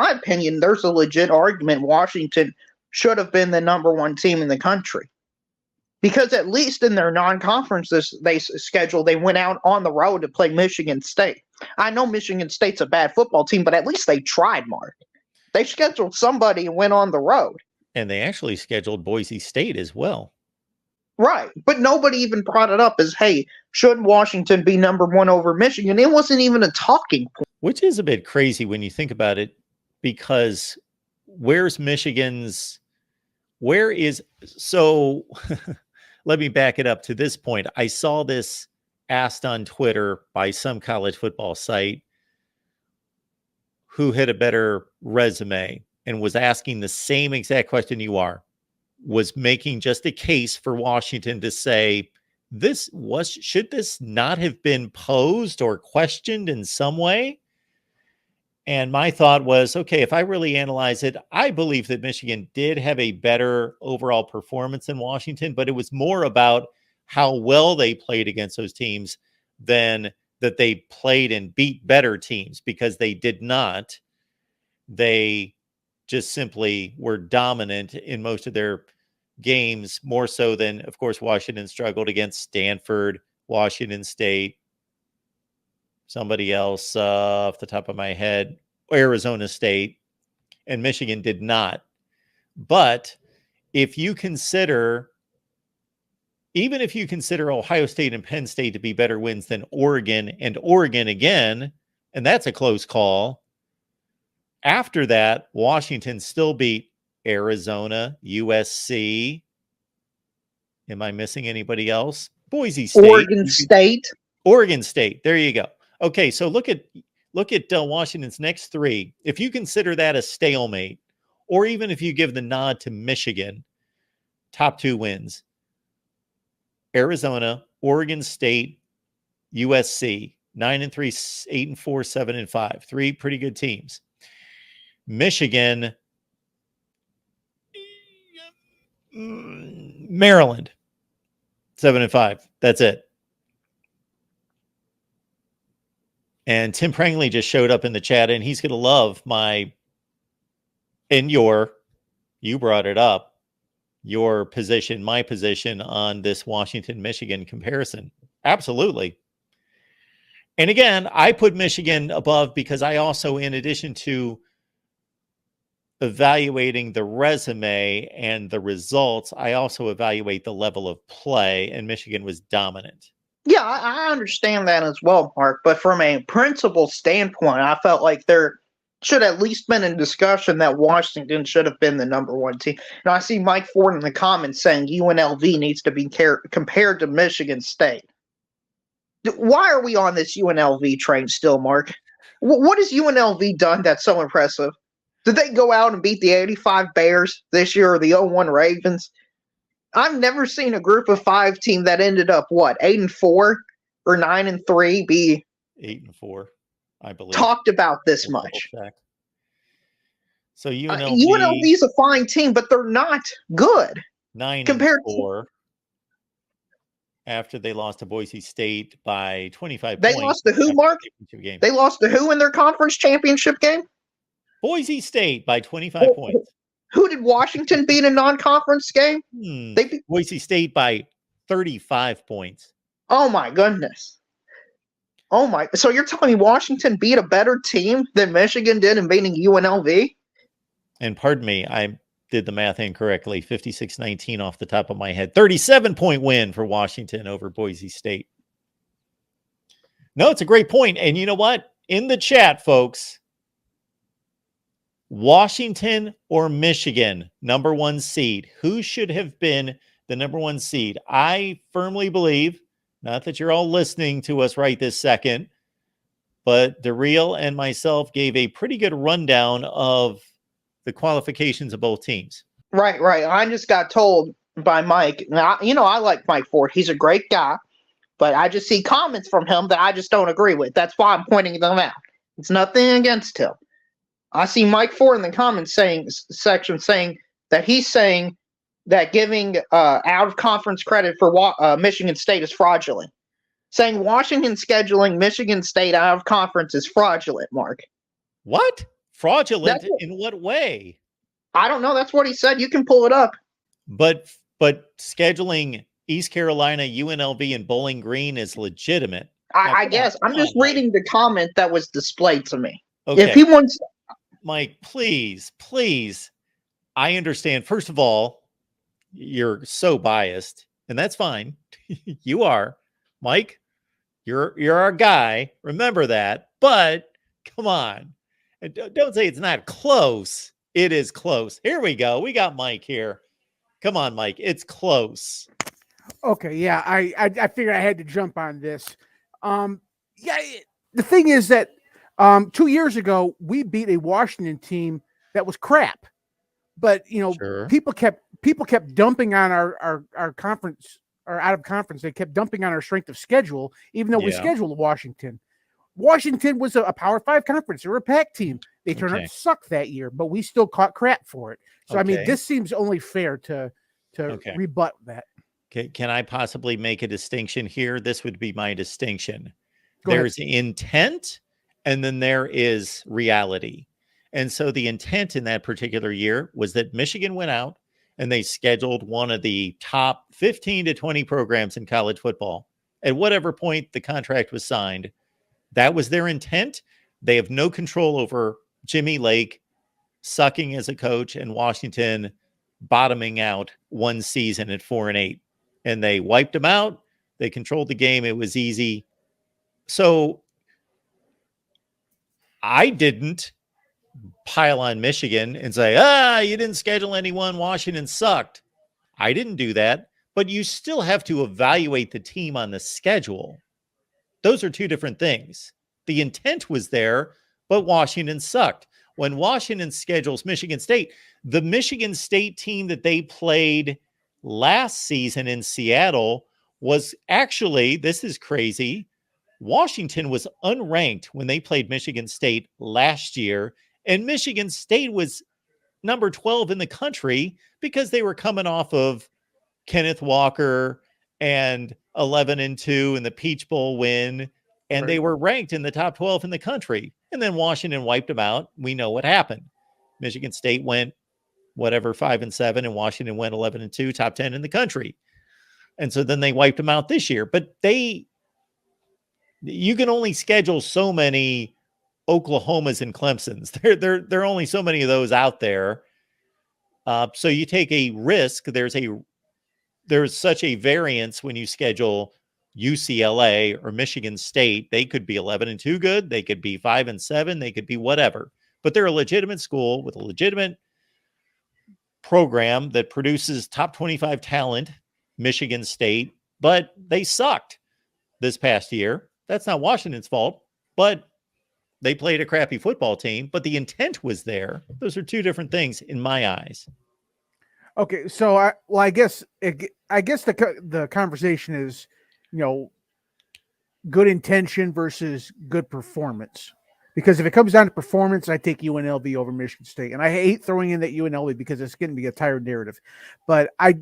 my opinion, there's a legit argument Washington should have been the number one team in the country. Because at least in their non-conferences schedule, they went out on the road to play Michigan State. I know Michigan State's a bad football team, but at least they tried, Mark. They scheduled somebody and went on the road. And they actually scheduled Boise State as well. Right. But nobody even brought it up as, hey, should Washington be number one over Michigan? It wasn't even a talking point. Which is a bit crazy when you think about it, because where's Michigan's, where is, so let me back it up to this point. I saw this asked on Twitter by some college football site who had a better resume and was asking the same exact question you are, was making just a case for Washington to say, should this not have been posed or questioned in some way? And my thought was, okay, if I really analyze it, I believe that Michigan did have a better overall performance than Washington, but it was more about how well they played against those teams than that they played and beat better teams, because they did not. They just simply were dominant in most of their games, more so than, of course, Washington struggled against Stanford, Washington State, somebody else off the top of my head, Arizona State, and Michigan did not. But if you consider, even if you consider Ohio State and Penn State to be better wins than Oregon and Oregon again, and that's a close call, after that, Washington still beat Arizona, USC. Am I missing anybody else? Boise State. Oregon State. There you go. Okay, so look at Washington's next three. If you consider that a stalemate, or even if you give the nod to Michigan, top two wins: Arizona, Oregon State, USC, 9-3, 8-4, 7-5. Three pretty good teams. Michigan, Maryland, 7-5. That's it. And Tim Prangley just showed up in the chat, and he's going to love you brought it up, your position, my position on this Washington-Michigan comparison. Absolutely. And again, I put Michigan above because I also, in addition to evaluating the resume and the results, I also evaluate the level of play, and Michigan was dominant. Yeah, I understand that as well, Mark. But from a principle standpoint, I felt like there should at least been a discussion that Washington should have been the number one team. Now, I see Mike Ford in the comments saying UNLV needs to be compared to Michigan State. Why are we on this UNLV train still, Mark? What has UNLV done that's so impressive? Did they go out and beat the 85 Bears this year, or the 01 Ravens? I've never seen a group of five team that ended up, 8-4 or 9-3 be 8-4, I believe. Talked about this much. So UNLV is a fine team, but they're not good. 9-4 after they lost to Boise State by 25 points. They lost to who, Mark? They lost to who in their conference championship game? Boise State by 25 points. Who did Washington beat in a non-conference game? They beat Boise State by 35 points. Oh, my goodness. So you're telling me Washington beat a better team than Michigan did in beating UNLV? And pardon me, I did the math incorrectly. 56-19 off the top of my head. 37-point win for Washington over Boise State. No, it's a great point. And you know what? In the chat, folks, Washington or Michigan, number one seed. Who should have been the number one seed? I firmly believe, not that you're all listening to us right this second, but DeReal and myself gave a pretty good rundown of the qualifications of both teams. Right. I just got told by Mike. Now, I like Mike Ford. He's a great guy, but I just see comments from him that I just don't agree with. That's why I'm pointing them out. It's nothing against him. I see Mike Ford in the comments section saying that he's saying that giving out-of-conference credit for Michigan State is fraudulent. Saying Washington scheduling Michigan State out of conference is fraudulent, Mark. What? Fraudulent in what way? I don't know. That's what he said. You can pull it up. But scheduling East Carolina, UNLV, and Bowling Green is legitimate. I guess. I'm just reading the comment that was displayed to me. Okay. If he wants... Mike, please. I understand. First of all, you're so biased, and that's fine. You are. Mike, you're our guy. Remember that. But come on. And don't say it's not close. It is close. Here we go. We got Mike here. Come on, Mike. It's close. Okay, yeah, I figured I had to jump on this. The thing is that 2 years ago we beat a Washington team that was crap, but Sure. people kept dumping on our conference, or out of conference. They kept dumping on our strength of schedule, even though we scheduled Washington. Washington was a Power 5 conference. They were a Pac team. They turned out to suck that year, but we still caught crap for it. So I mean, this seems only fair to rebut that. Okay, can I possibly make a distinction here? This would be my distinction. There's intent, and then there is reality. And so the intent in that particular year was that Michigan went out and they scheduled one of the top 15 to 20 programs in college football. At whatever point the contract was signed, that was their intent. They have no control over Jimmy Lake sucking as a coach and Washington bottoming out one season at 4-8. And they wiped them out. They controlled the game. It was easy. So I didn't pile on Michigan and say, you didn't schedule anyone. Washington sucked. I didn't do that. But you still have to evaluate the team on the schedule. Those are two different things. The intent was there, but Washington sucked. When Washington schedules Michigan State, the Michigan State team that they played last season in Seattle was actually, this is crazy, Washington was unranked when they played Michigan State last year, and Michigan State was number 12 in the country because they were coming off of Kenneth Walker and 11-2 in the Peach Bowl win, and they were ranked in the top 12 in the country. And then Washington wiped them out. We know what happened. Michigan State went 5-7, and Washington went 11-2, top 10 in the country. And so then they wiped them out this year. But you can only schedule so many Oklahomas and Clemsons. There are only so many of those out there. So you take a risk. There's such a variance when you schedule UCLA or Michigan State. They could be 11-2 good. They could be 5-7. They could be whatever. But they're a legitimate school with a legitimate program that produces top 25 talent, Michigan State, but they sucked this past year. That's not Washington's fault, but they played a crappy football team, but the intent was there. Those are two different things in my eyes. Okay, so I guess the conversation is, good intention versus good performance. Because if it comes down to performance, I take UNLV over Michigan State, and I hate throwing in that UNLV because it's going to be a tired narrative. But I,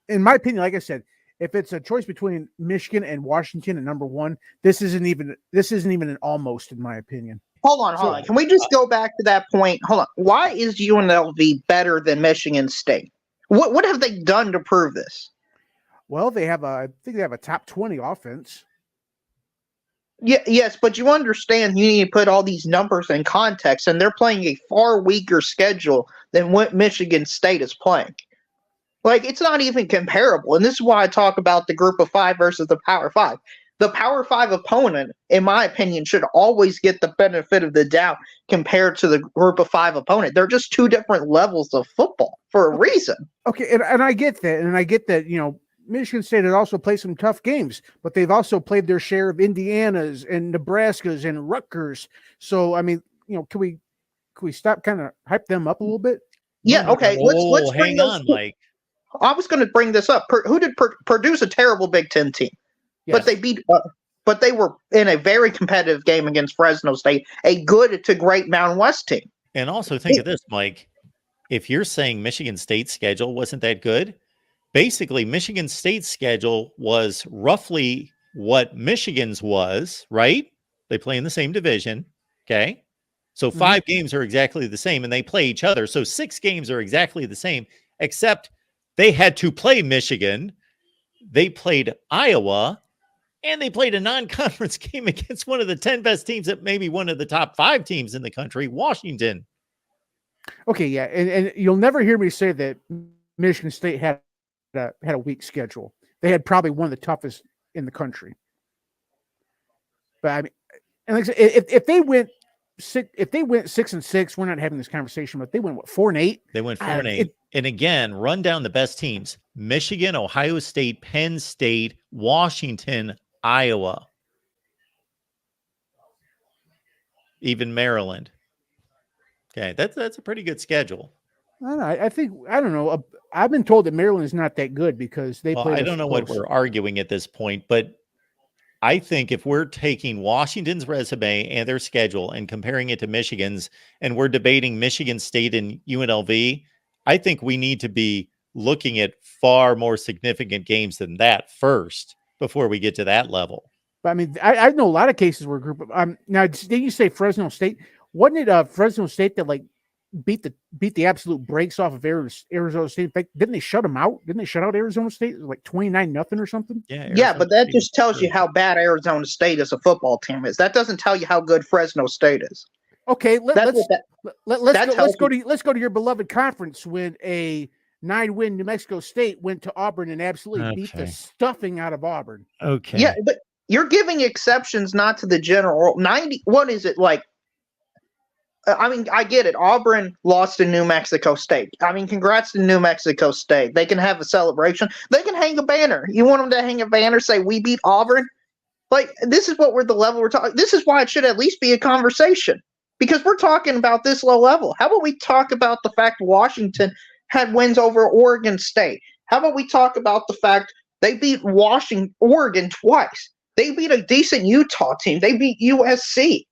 in my opinion, like I said, if it's a choice between Michigan and Washington at number one, this isn't even an almost, in my opinion. Hold on. Can we just go back to that point? Hold on. Why is UNLV better than Michigan State? What have they done to prove this? Well, I think they have a top 20 offense. Yeah, yes, but you understand you need to put all these numbers in context, and they're playing a far weaker schedule than what Michigan State is playing. Like, it's not even comparable, and this is why I talk about the group of five versus the Power 5. The Power 5 opponent, in my opinion, should always get the benefit of the doubt compared to the group of five opponent. They're just two different levels of football for a reason. Okay, and I get that, Michigan State has also played some tough games, but they've also played their share of Indiana's and Nebraska's and Rutgers. So, I mean, can we stop kind of hype them up a little bit? Yeah, okay. Let's hang on, Mike. I was going to bring this up. Who did produce a terrible Big Ten team? Yes. But they beat. But they were in a very competitive game against Fresno State, a good to great Mountain West team. And also think of this, Mike. If you're saying Michigan State's schedule wasn't that good, basically Michigan State's schedule was roughly what Michigan's was, right? They play in the same division. Okay. So 5 games are exactly the same, and they play each other. So 6 games are exactly the same, except they had to play Michigan. They played Iowa, and they played a non-conference game against one of the 10 best teams, that maybe one of the top 5 teams in the country, Washington. Okay, yeah, and you'll never hear me say that Michigan State had a weak schedule. They had probably one of the toughest in the country. But I mean, and like I said, if they went 6-6, we're not having this conversation. But they went 4-8. They went 4-8. And again, run down the best teams: Michigan, Ohio State, Penn State, Washington, Iowa, even Maryland. Okay, that's a pretty good schedule. I don't know. I don't know. I've been told that Maryland is not that good because they play. I don't know what we're arguing at this point, but I think if we're taking Washington's resume and their schedule and comparing it to Michigan's, and we're debating Michigan State and UNLV, I think we need to be looking at far more significant games than that first before we get to that level. But I mean, I know a lot of cases where a group of now did you say Fresno State? Wasn't it Fresno State that like beat the absolute brakes off of Arizona State? In fact, didn't they shut them out? Didn't they shut out Arizona State? It was like 29-0 or something? Yeah, but that just tells you how bad Arizona State as a football team is. That doesn't tell you how good Fresno State is. Okay, let's go to your beloved conference when a 9-win New Mexico State went to Auburn and absolutely beat the stuffing out of Auburn. Okay. Yeah, but you're giving exceptions not to the general 90. What is it like? I mean, I get it. Auburn lost to New Mexico State. I mean, congrats to New Mexico State. They can have a celebration. They can hang a banner. You want them to hang a banner, say, "We beat Auburn"? Like, this is what we're the level we're talking. This is why it should at least be a conversation, because we're talking about this low level. How about we talk about the fact Washington had wins over Oregon State? How about we talk about the fact they beat Oregon twice? They beat a decent Utah team. They beat USC.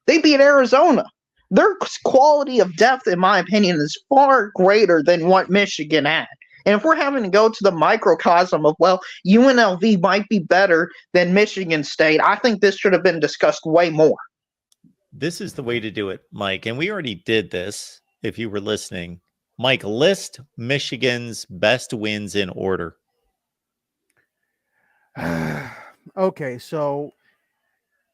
They beat Arizona. Their quality of depth, in my opinion, is far greater than what Michigan had. And if we're having to go to the microcosm of, well, UNLV might be better than Michigan State, I think this should have been discussed way more. This is the way to do it, Mike. And we already did this, if you were listening. Mike, list Michigan's best wins in order. Okay, so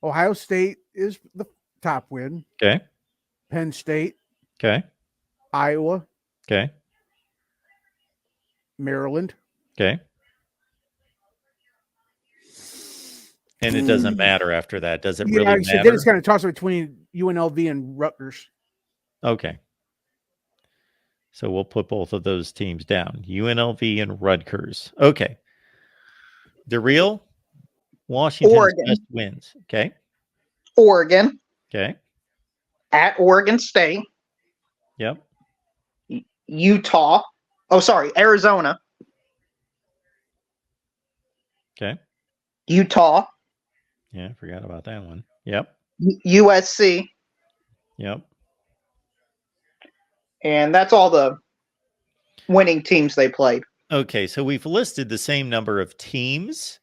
Ohio State is the top win. Okay. Penn State. Okay. Iowa. Okay. Maryland. Okay. And it doesn't matter after that. Does it really matter? Then it's kind of toss between UNLV and Rutgers. Okay. So we'll put both of those teams down. UNLV and Rutgers. Okay. The real Washington's Oregon. best wins. Okay. Oregon. Okay. At Oregon State. Yep. Utah. Oh, sorry, Arizona. Okay. Utah. Yeah, I forgot about that one. Yep. USC. Yep. And that's all the winning teams they played. Okay, so we've listed the same number of teams,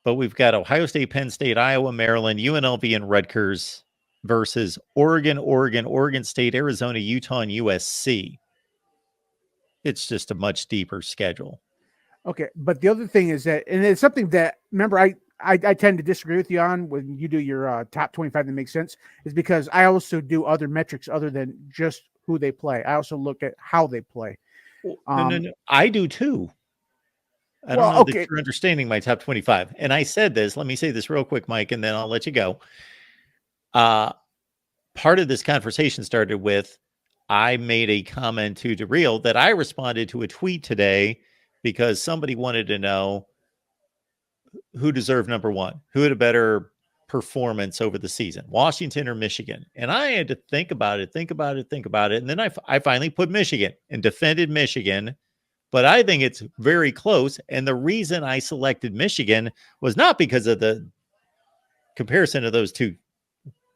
but we've got Ohio State, Penn State, Iowa, Maryland, UNLV, and Rutgers versus Oregon State, Arizona, Utah, and USC. It's just a much deeper schedule. Okay, but the other thing is that, and it's something that, remember, I tend to disagree with you on when you do your top 25 that makes sense, is because I also do other metrics other than just who they play. I also look at how they play. No. I do too. I don't know that you're understanding my top 25. And I said this, let me say this real quick, Mike, and then I'll let you go. Part of this conversation started with, I made a comment to DeReal that I responded to a tweet today because somebody wanted to know who deserved number one, who had a better performance over the season, Washington or Michigan. And I had to think about it. And then I finally put Michigan and defended Michigan, but I think it's very close. And the reason I selected Michigan was not because of the comparison of those two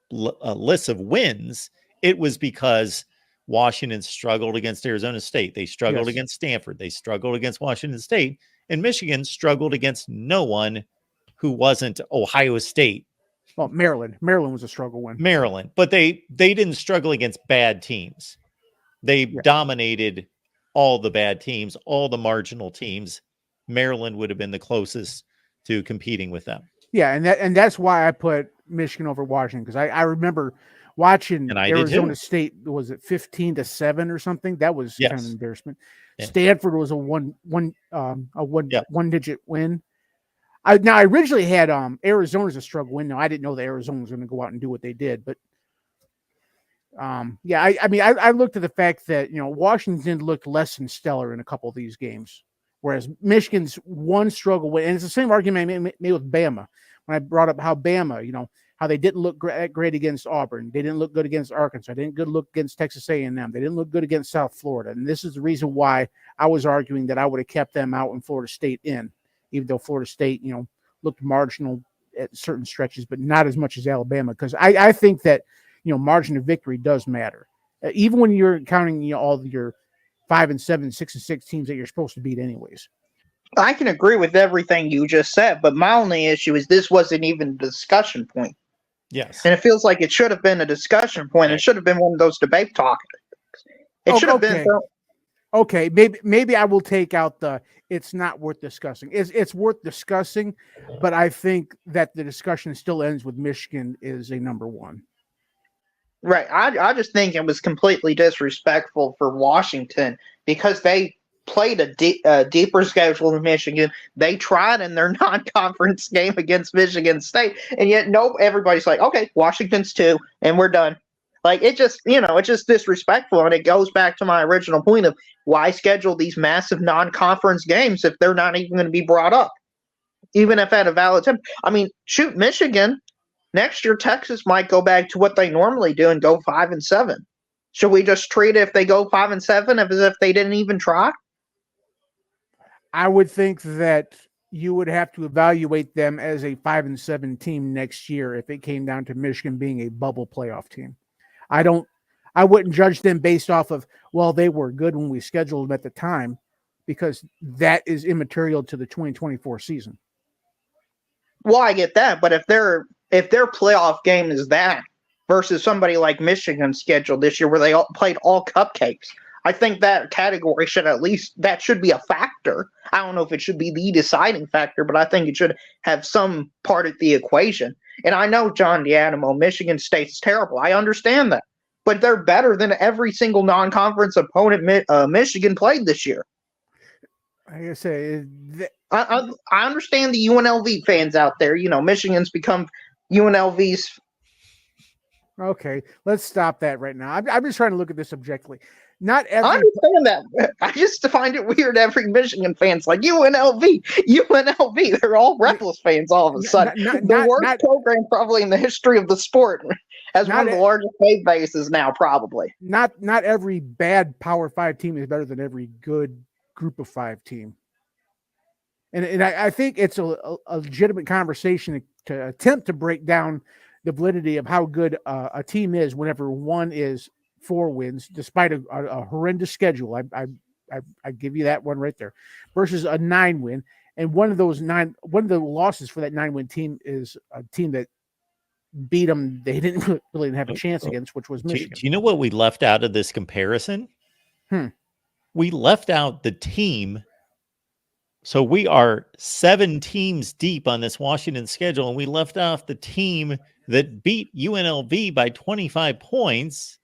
lists of wins. It was because Washington struggled against Arizona State. They struggled against Stanford. They struggled against Washington State. And Michigan struggled against no one who wasn't Ohio State. Well, Maryland was a struggle win. Maryland, but they didn't struggle against bad teams. They dominated all the bad teams, all the marginal teams. Maryland would have been the closest to competing with them. Yeah, and that's why I put Michigan over Washington, because I remember watching Arizona State, was it 15-7 or something? That was kind of an embarrassment. Yeah. Stanford was a one digit win. I originally had Arizona as a struggle win. Now I didn't know that Arizona was going to go out and do what they did, but I looked at the fact that Washington looked less than stellar in a couple of these games, whereas Michigan's one struggle win, and it's the same argument I made with Bama when I brought up how Bama, how they didn't look great against Auburn, they didn't look good against Arkansas, they didn't look against Texas A&M, they didn't look good against South Florida, and this is the reason why I was arguing that I would have kept them out and Florida State in, even though Florida State, looked marginal at certain stretches, but not as much as Alabama, because I think that margin of victory does matter, even when you're counting all your 5-7, 6-6 teams that you're supposed to beat anyways. I can agree with everything you just said, but my only issue is this wasn't even a discussion point. Yes. And it feels like it should have been a discussion point. It should have been one of those debate topics. It should have been. Okay, maybe I will take out the it's not worth discussing. It's worth discussing, but I think that the discussion still ends with Michigan is a number one. Right. I just think it was completely disrespectful for Washington because they played a deeper schedule than Michigan. They tried in their non-conference game against Michigan State, and yet everybody's like, okay, Washington's 2, and we're done. Like, it's just disrespectful, and it goes back to my original point of why schedule these massive non-conference games if they're not even going to be brought up, even if at a valid time. I mean, shoot, Michigan, next year Texas might go back to what they normally do and go 5-7. Should we just treat it if they go 5-7 as if they didn't even try? I would think that you would have to evaluate them as a 5-7 team next year if it came down to Michigan being a bubble playoff team. I wouldn't judge them based off of, well, they were good when we scheduled them at the time, because that is immaterial to the 2024 season. Well, I get that, but if their playoff game is that versus somebody like Michigan scheduled this year where they played all cupcakes, I think that category that should be a factor. I don't know if it should be the deciding factor, but I think it should have some part of the equation. And I know, John D'Adamo, Michigan State's terrible. I understand that. But they're better than every single non-conference opponent Michigan played this year. Like I say, I understand the UNLV fans out there. Michigan's become UNLV's. Okay, let's stop that right now. I'm just trying to look at this objectively. Not every. I understand that. I just find it weird. Every Michigan fan's like UNLV. They're all reckless fans all of a sudden. The worst program probably in the history of the sport, as one of the largest fan bases now, probably. Not every bad Power 5 team is better than every good Group of 5 team. And I think it's a legitimate conversation to attempt to break down the validity of how good a team is whenever one is 4 wins, despite a horrendous schedule. I give you that one right there, versus a 9 win. And one of the losses for that 9-win team is a team that beat them. They didn't really have a chance against, which was Michigan. Do you know what we left out of this comparison? We left out the team. So we are 7 teams deep on this Washington schedule, and we left off the team that beat UNLV by 25 points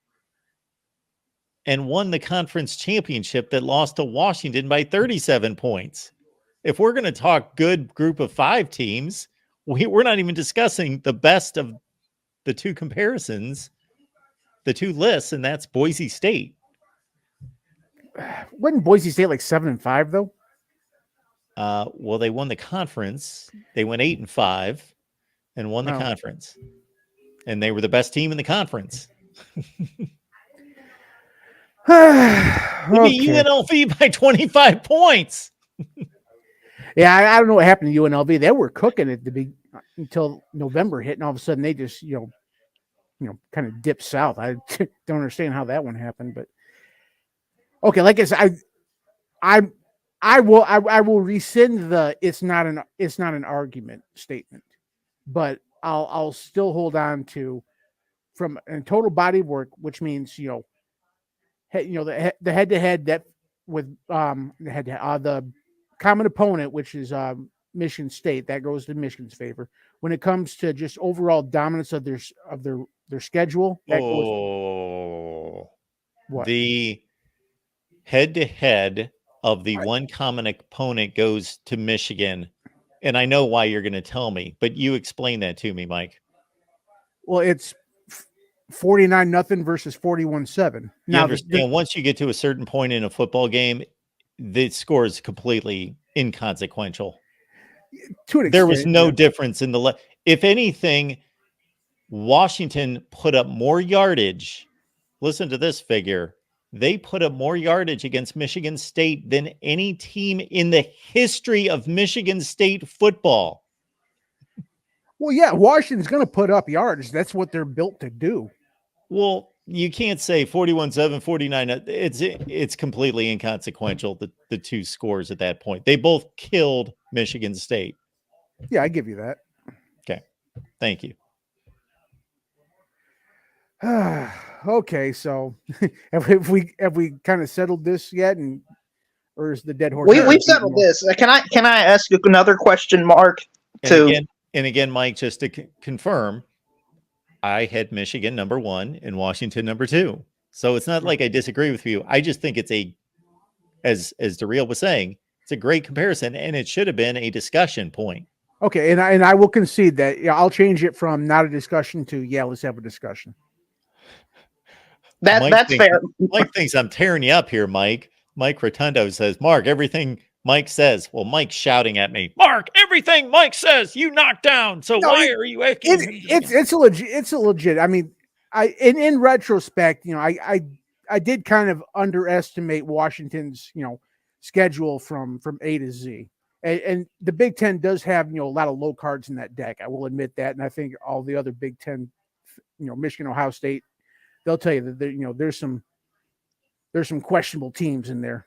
and won the conference championship that lost to Washington by 37 points. If we're going to talk good Group of 5 teams, we're not even discussing the best of the 2 comparisons, the 2 lists, and that's Boise State. Wasn't Boise State like 7-5 though? Well, they won the conference. They went 8-5 and won the conference, and they were the best team in the conference. Maybe UNLV by 25 points. Yeah, I don't know what happened to UNLV. They were cooking it until November hit, and all of a sudden they just kind of dipped south. I don't understand how that one happened, but okay. Like I said, I will rescind the it's not an argument statement, but I'll still hold on to from a total body of work, which means the head to head that with the common opponent, which is Michigan State, that goes to Michigan's favor. When it comes to just overall dominance of their schedule, that goes what? The head to head of the one common opponent goes to Michigan. And I know why you're going to tell me, but you explain that to me, Mike. Well, it's 49-0 versus 41-7. You Now, understand, once you get to a certain point in a football game, the score is completely inconsequential. To an extent, there was no difference in the if anything, Washington put up more yardage. Listen to this figure. They put up more yardage against Michigan State than any team in the history of Michigan State football. Well, yeah, Washington's going to put up yards. That's what they're built to do. Well, you can't say 41-7, 49. It's completely inconsequential, the two scores at that point. They both killed Michigan State. Yeah, I give you that. Okay. Thank you. Okay, so have we kind of settled this yet, or is the dead horse? We've settled this. Can I ask you another question, Mark? And again, Mike, just to confirm, I had Michigan number 1 and Washington number 2. So it's not like I disagree with you. I just think it's as Darrell was saying, it's a great comparison, and it should have been a discussion point. Okay, and I will concede that. Yeah, I'll change it from not a discussion to let's have a discussion. That's fair. Mike thinks I'm tearing you up here, Mike. Mike Rotundo says, Mark, everything Mike says. Well, Mike's shouting at me, Mark, everything Mike says, you knocked down. So why are you asking? It's a legit. I mean, in retrospect, I did kind of underestimate Washington's schedule from A to Z. And the Big Ten does have a lot of low cards in that deck. I will admit that, and I think all the other Big Ten, Michigan, Ohio State, they'll tell you that there's some questionable teams in there.